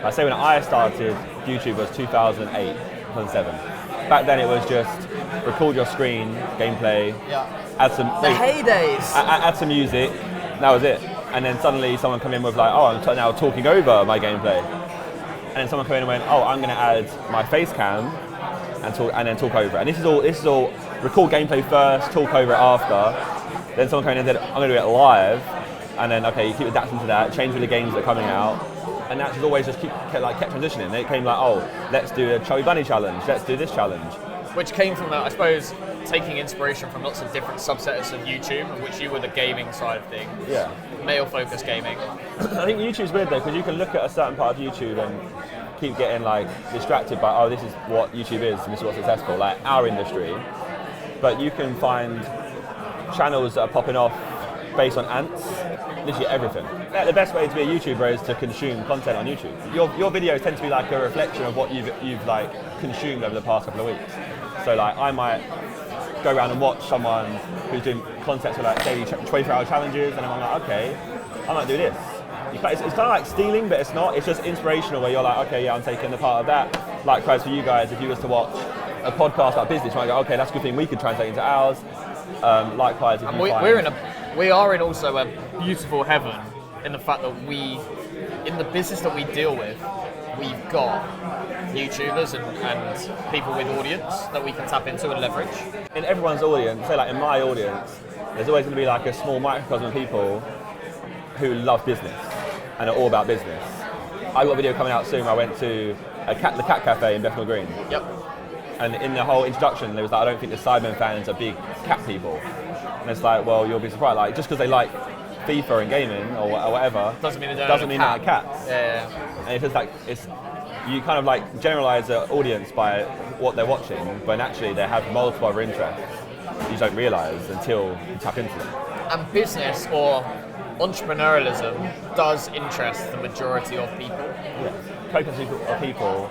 I say when I started, YouTube was 2008, 2007. Back then it was just record your screen, gameplay, add some... The heydays! Add some music, that was it. And then suddenly someone come in with like, oh, I'm now talking over my gameplay. And then someone came in and went, oh, I'm going to add my face cam and then talk over it. And this is all record gameplay first, talk over it after. Then someone came in and said, I'm going to do it live. And then, okay, you keep adapting to that, change with the games that are coming out. And that just always just kept transitioning. It came like, oh, let's do a Chubby Bunny challenge, let's do this challenge. Which came from, I suppose, taking inspiration from lots of different subsets of YouTube, of which you were the gaming side of things. Yeah. Male-focused gaming. I think YouTube's weird though, because you can look at a certain part of YouTube and keep getting like distracted by, oh, this is what YouTube is and this is what's successful, like our industry. But you can find channels that are popping off based on ants, literally everything. The best way to be a YouTuber is to consume content on YouTube. Your videos tend to be like a reflection of what you've like consumed over the past couple of weeks. So like I might go around and watch someone who's doing content for like daily 24-hour challenges, and I'm like, okay, I might do this. It's kind of like stealing, but it's not. It's just inspirational where you're like, okay, yeah, I'm taking the part of that. Likewise for you guys, if you was to watch a podcast about business, you might go, okay, that's a good thing we could translate into ours. Likewise, if we are in also a beautiful heaven in the fact that in the business that we deal with, we've got YouTubers and people with audience that we can tap into and leverage. In everyone's audience, say like in my audience, there's always going to be like a small microcosm of people who love business and are all about business. I've got a video coming out soon where I went to the Cat Cafe in Bethnal Green. Yep. And in the whole introduction, there was like, I don't think the Sidemen fans are big cat people. And it's like, well, you'll be surprised. Like, just because they like FIFA and gaming or whatever doesn't mean they're cats. Yeah. And it's just like you kind of like generalize the audience by what they're watching, but actually they have multiple other interests you don't realize until you tap into them. And business or entrepreneurialism does interest the majority of people. Yeah, copious of people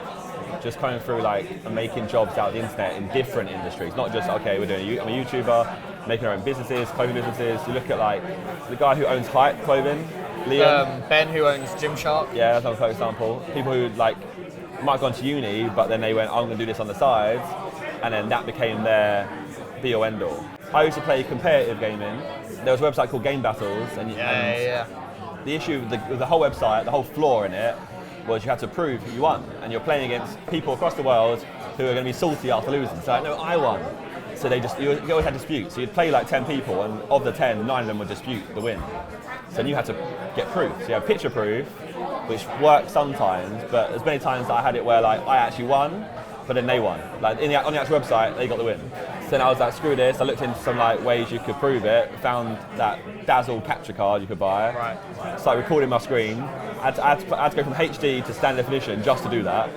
just coming through like and making jobs out of the internet in different industries, not just okay, I'm a YouTuber, making our own businesses, clothing businesses. You look at like the guy who owns Hype Clothing, Liam. Ben who owns Gymshark. Yeah, that's another example. People who like might have gone to uni, but then they went, I'm going to do this on the side, and then that became their be or end all. I used to play competitive gaming. There was a website called Game Battles, and the issue with the whole website, the whole flaw in it, was you had to prove you won, and you're playing against people across the world who are going to be salty after losing. So no, I won. So you always had disputes. So you'd play like 10 people, and of the 10, 9 of them would dispute the win. So you had to get proof. So you have picture proof, which works sometimes, but there's many times that I had it where like I actually won, but then they won. Like on the actual website, they got the win. So then I was like, screw this. I looked into some like ways you could prove it. Found that Dazzle capture card you could buy. Right. Started recording my screen. I had to go from HD to standard definition just to do that.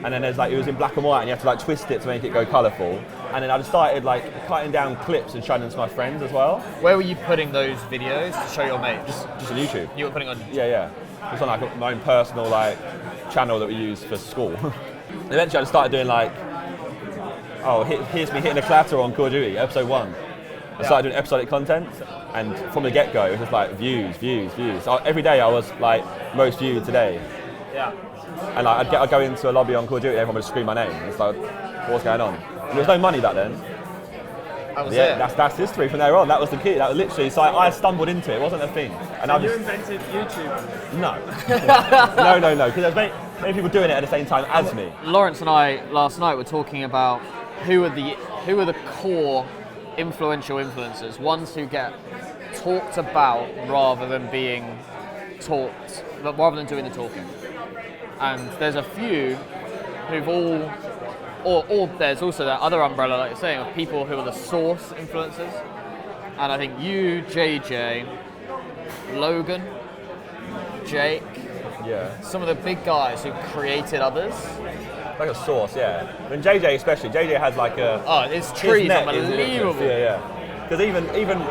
And then there's like, it was in black and white, and you have to like twist it to make it go colourful. And then I just started like cutting down clips and showing them to my friends as well. Where were you putting those videos to show your mates? Just on YouTube. You were putting on? Yeah. It's on like my own personal like channel that we use for school. Eventually I just started doing like, here's me hitting a clatter on Call of Duty, episode 1. I started doing episodic content, and from the get-go it was just like views. So every day I was like most viewed today. Yeah. And like I'd go into a lobby on Call of Duty, everyone would scream my name. It's like, what's going on? And there was no money back then. That was it. That's history from there on. That was the key. That was literally. So I stumbled into it. It wasn't a thing. And you invented YouTube? No. No. Because there's many people doing it at the same time as me. Lawrence and I last night were talking about who are the core influential influencers, ones who get talked about rather than being talked, rather than doing the talking. And there's a few who've or there's also that other umbrella, like you're saying, of people who are the source influencers. And I think you, JJ, Logan, Jake, some of the big guys who created others. Like a source, yeah. I mean, JJ especially. JJ has like a... Oh, his trees are unbelievable. Yeah. Because even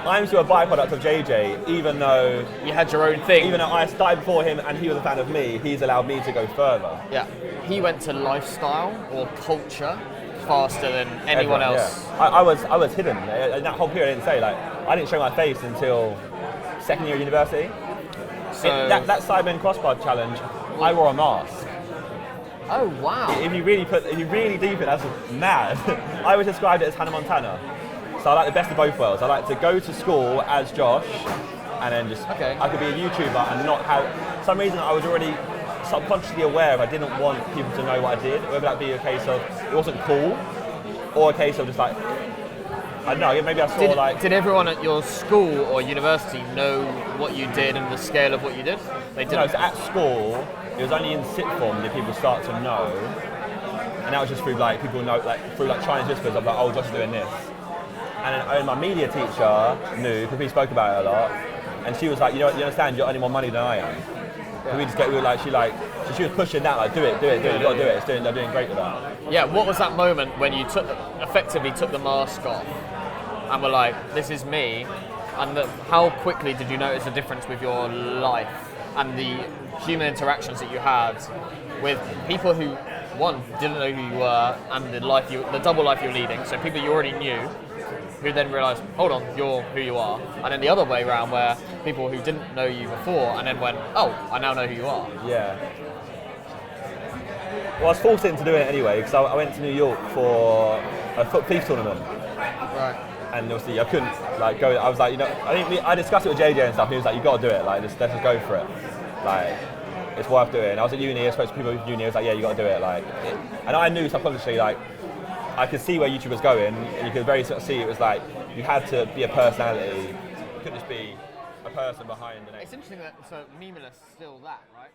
I'm still a byproduct of JJ, even though... You had your own thing. Even though I started before him and he was a fan of me, he's allowed me to go further. Yeah. He went to lifestyle or culture faster than anyone else. Yeah. I was hidden. In that whole period, I didn't say, like, I didn't show my face until second year of university. So that Sidemen Crossbar challenge, I wore a mask. Oh wow. If you really deep it, that's mad. I would describe it as Hannah Montana. So I like the best of both worlds. I like to go to school as Josh, and then just I could be a YouTuber and not have. For some reason I was already subconsciously aware of I didn't want people to know what I did. Whether that be a case of it wasn't cool, or a case of just like I don't know. Maybe I saw Did everyone at your school or university know what you did and the scale of what you did? They didn't. No, so at school. It was only in sixth form that people start to know, and that was just through like people know through Chinese whispers of like, oh, Josh is doing this. And then my media teacher knew because we spoke about it a lot, and she was like, you understand, you're earning more money than I am. Yeah. She was pushing that like, do it, you got to do it. They're doing great with that. Yeah. What was that moment when you effectively took the mask off and were like, this is me, and how quickly did you notice a difference with your life and the human interactions that you had with people who, one, didn't know who you were, and the double life you're leading, so people you already knew, who then realised, hold on, you're who you are, and then the other way around where people who didn't know you before and then went, oh, I now know who you are. Yeah. Well, I was forced into doing it anyway because I went to New York for a foot police tournament. Right. And obviously I couldn't go. I was like, I discussed it with JJ and stuff. And he was like, you got to do it. Like, let's just go for it. Like, it's worth doing. I was at uni. I spoke to people at uni. I was like, yeah, you got to do it. And I knew subconsciously, I could see where YouTube was going, and you could very sort of see it was like you had to be a personality. You couldn't just be a person behind the name. It's interesting that so Memeless is still that, right?